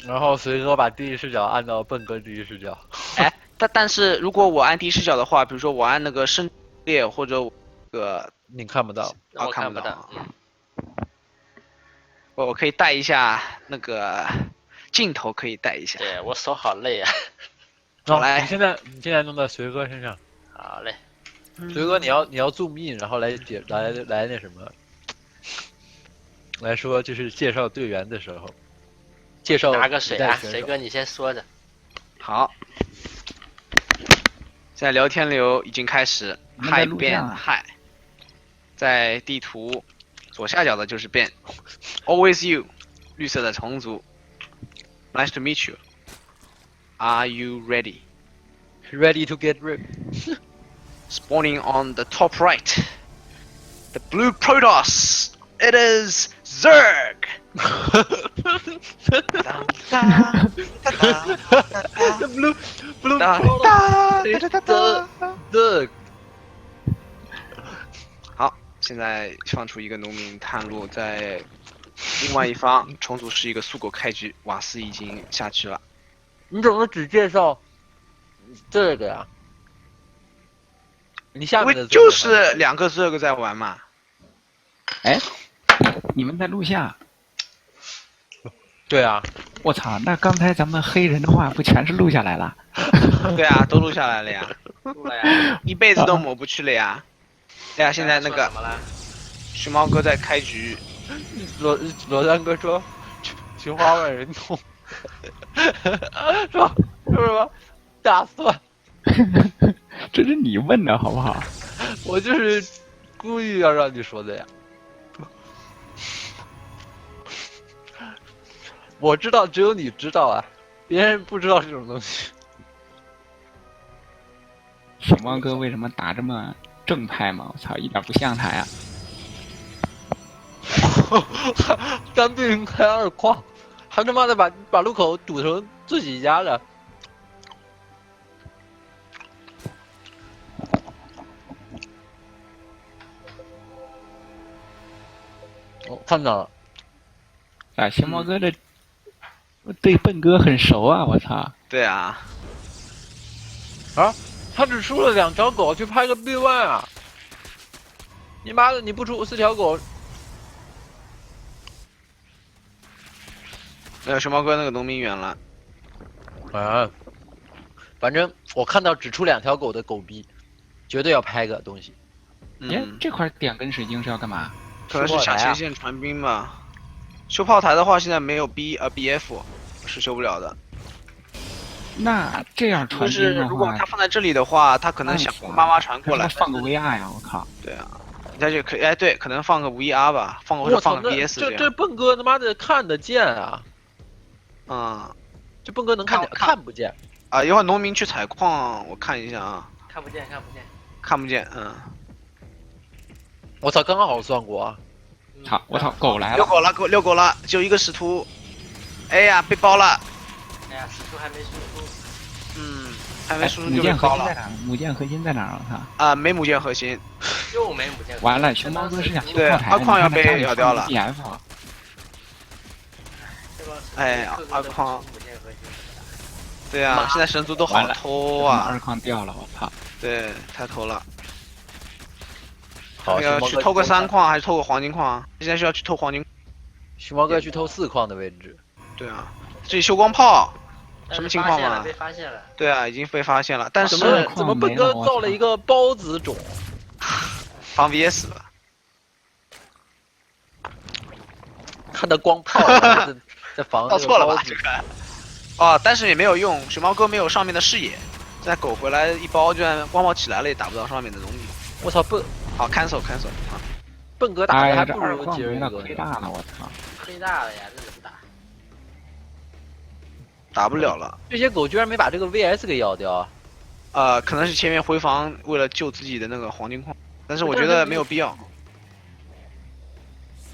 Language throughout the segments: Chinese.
然后随哥把第一视角按到笨哥第一视角。哎，但是如果我按第一视角的话，比如说我按那个胜猎或者你看不到，哦我不看到，嗯，我可以带一下那个镜头，可以带一下。对我手好累啊。来你现在弄到随哥身上。好嘞，随哥，你要注意，然后来那什么，来说就是介绍队员的时候，介绍拿个水啊，谁水哥你先说着。好，现在聊天流已经开始，Hi Ben，Hi，在地图左下角的就是 Ben，Always You， 绿色的虫族 ，Nice to meet you，Are you ready？ Ready to get ripped。 Spawning on the top right, the blue Protoss. It is Zerg. The blue the 好，现在放出一个农民探路，在另外一方，虫族是一个速狗开局，瓦斯已经下去了。你怎么只介绍这个呀？你下面的因为就是两个 Zerg 在玩嘛。哎，你们在录像？对啊。我操，那刚才咱们黑人的话不全是录下来了？对啊，都录下来了呀，录了呀。一辈子都抹不去了呀。对啊，现在那个怎么了？熊猫哥在开局，罗丹哥说，菊花万人痛，说是什么大蒜？这是你问的好不好？我就是故意要让你说的呀。我知道，只有你知道啊，别人不知道这种东西。熊猫哥为什么打这么正派嘛？我操，一点不像他呀！单对人开2矿，还他妈的把路口堵成自己家的。我看到了。啊，熊猫哥这对笨哥很熟啊！我操！对啊，啊，他只出了2条狗去拍个 B1 啊！你妈的，你不出4条狗，熊猫哥那个农民远了。啊，反正我看到只出2条狗的狗逼，绝对要拍个东西。哎，这块点根水晶是要干嘛？可能是下前线传兵吧。修炮台的话，现在没有 BF 是修不了的。那这样传就是如果他放在这里的话，他可能想妈妈传过来，放个 VR 呀！我靠。对啊，他就可哎对，可能放个 VR 吧，或者放个 BS 这样。这笨哥他妈的看得见啊！这笨哥能看不见啊！一会儿农民去采矿，我看一下啊。看不见。看不见，我操，刚刚好算过啊！操，我操，狗来了！遛狗了，就一个使徒。哎呀，被包了。哎呀，使徒还没输出。还没输出就被包了。母舰核心在哪儿？我操！没母舰核心。又没母舰。完了，熊猫哥是想对2矿要被咬掉了。哎，2矿。对啊，现在神族都好偷啊。2矿掉了，我操！对，太偷了。好，要去偷个3矿还是偷个黄金矿？现在是要去偷黄金。熊猫哥去偷4矿的位置。对啊，这里修光炮，什么情况嘛？被发现了。对啊，已经被发现了，但是怎么笨哥造了一个孢子种？防 VS 了。看到光炮在防。到错了吧？这个。哦，但是也没有用，熊猫哥没有上面的视野，现在狗回来一包，就算光炮起来了也打不到上面的农民。我操，笨！好 cancel 啊！笨哥打的还不如杰瑞哥。亏大了，我操！亏大了呀，这怎么打？打不了了。这些狗居然没把这个 VS 给咬掉啊！可能是前面回防为了救自己的那个黄金矿，但是我觉得没有必要，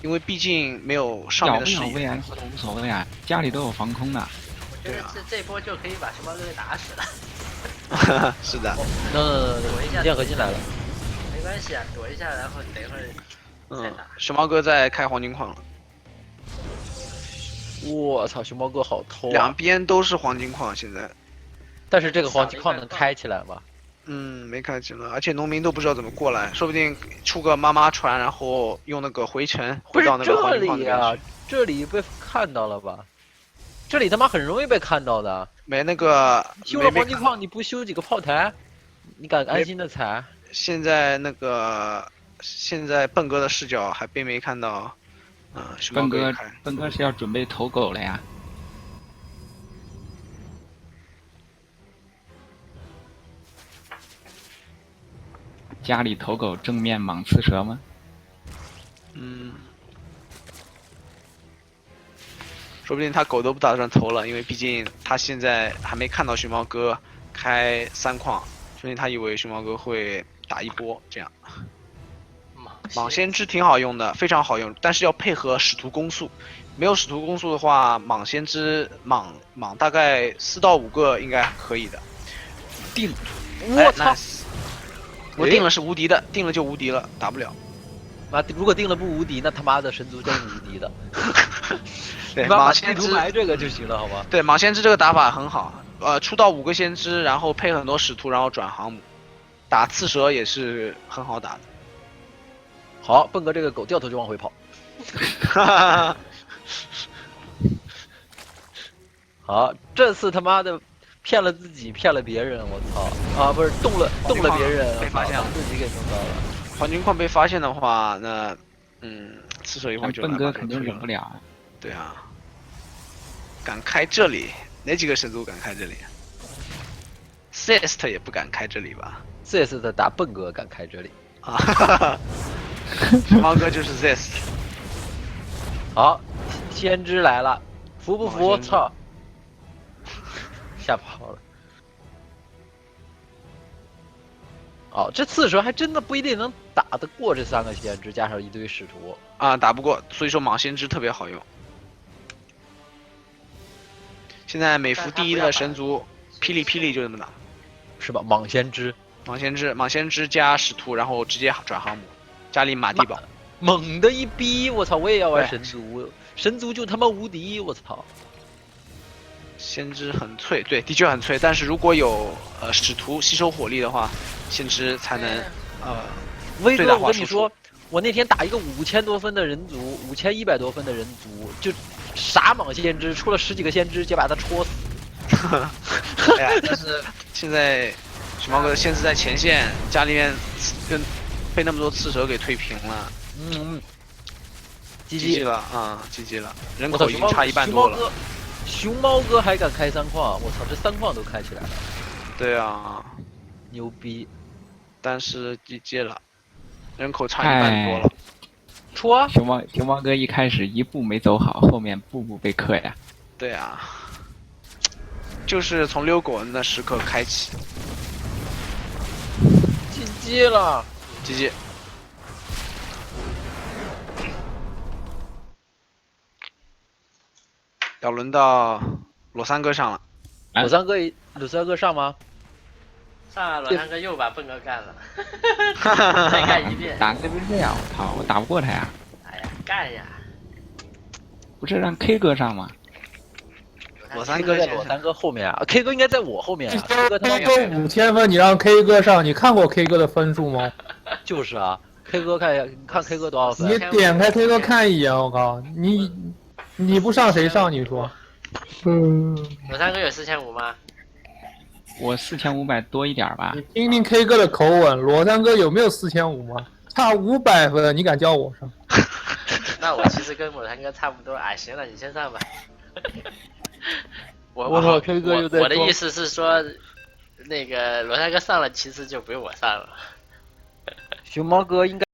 因为毕竟没有上面的视野。咬不咬 VS 都无所谓啊，家里都有防空的。我觉得这波就可以把熊猫哥给打死了。是的。躲一下，剑核心来了。没关系啊，躲一下，然后等一会儿再打。熊猫哥在开黄金矿了。我操，熊猫哥好偷两啊！边都是黄金矿，现在。但是这个黄金矿能开起来吗？没开起来，而且农民都不知道怎么过来，说不定出个妈妈船，然后用那个回程不是回到那个黄这金矿那里啊边去。，这里被看到了吧？这里他妈很容易被看到的。没那个修了没黄金矿，你不修几个炮台，你敢安心的踩？现在那个现在笨哥的视角还并没看到，熊猫笨哥哥也开。笨哥是要准备投狗了呀？家里投狗正面莽刺蛇吗？说不定他狗都不打算投了，因为毕竟他现在还没看到熊猫哥开3矿，所以他以为熊猫哥会打一波这样。蟒先知挺好用的，非常好用，但是要配合使徒攻速。没有使徒攻速的话，蟒先知蟒大概4到5个应该可以的。定，哎我操！ nice 我定了是无敌的，定了就无敌了，打不了。妈，如果定了不无敌，那他妈的神族真无敌的。对，你把蟒先知地图埋这个就行了，好吗？对蟒先知这个打法很好，出到5个先知，然后配很多使徒，然后转航母，打刺蛇也是很好打的。好，笨哥这个狗掉头就往回跑。好，这次他妈的骗了自己，骗了别人，我操！啊，不是动了别人，被发现了把自己给弄到了。黄金矿被发现的话，那刺蛇一会儿就笨来把这哥肯定推了忍不了啊。对啊，敢开这里？哪几个神族敢开这里 ？Cest 也不敢开这里吧？这次的打笨哥敢开这里。啊，哈哈，熊猫哥就是 Cest。好，先知来了，服不服？先知操！吓跑了。哦，这刺蛇还真的不一定能打得过这3个先知，加上一堆使徒。打不过，所以说蟒先知特别好用。现在美服第1的神族霹雳就这么打，是吧？蟒先知，蟒先知加使徒，然后直接转航母，家里马地堡。猛的一逼！我操，我也要玩对神族，神族就他妈无敌！我操！先知很脆，对，的确很脆。但是如果有使徒吸收火力的话，先知才能威哥，最大化输出我跟你说，我那天打一个5000多分的人族，5100多分的人族，就傻蟒先知出了10几个先知，就把他戳死。哎呀，但是现在熊猫哥先是在前线，家里面被那么多刺蛇给推平了，GG 了啊，GG 了，人我操，口已经差1半多了。熊猫哥还敢开3矿，我操，这3矿都开起来了，对啊，牛逼！但是 GG 了，人口差1半多了。戳！熊猫哥一开始一步没走好，后面步步被克呀。对啊，就是从遛狗那时刻开启。进击了！ GG。要轮到裸三哥上了。啊鲁三哥上吗？上了，罗三哥又把笨哥干了，再干一遍。打的不是这样，我操，我打不过他呀。哎呀，干呀！不是让 K 哥上吗？裸三 K 哥先上。哥在裸三哥后面啊，K 哥应该在我后面啊。K 哥他妈，K 哥5000分，你让 K 哥上，你看过 K 哥的分数吗？就是啊，K 哥看一下，你看 K 哥多少分？你点开 K 哥看一眼，我靠，你不上谁上？你说？罗三哥有4500吗？我4500多一点吧你。听听 K 哥的口吻，裸三哥有没有4500吗？差500分，你敢叫我上？那我其实跟罗三哥差不多。哎，行了，你先上吧。我操，K 哥又在装我的意思是说，那个罗三哥上了，其实就不用我上了。熊猫哥应该。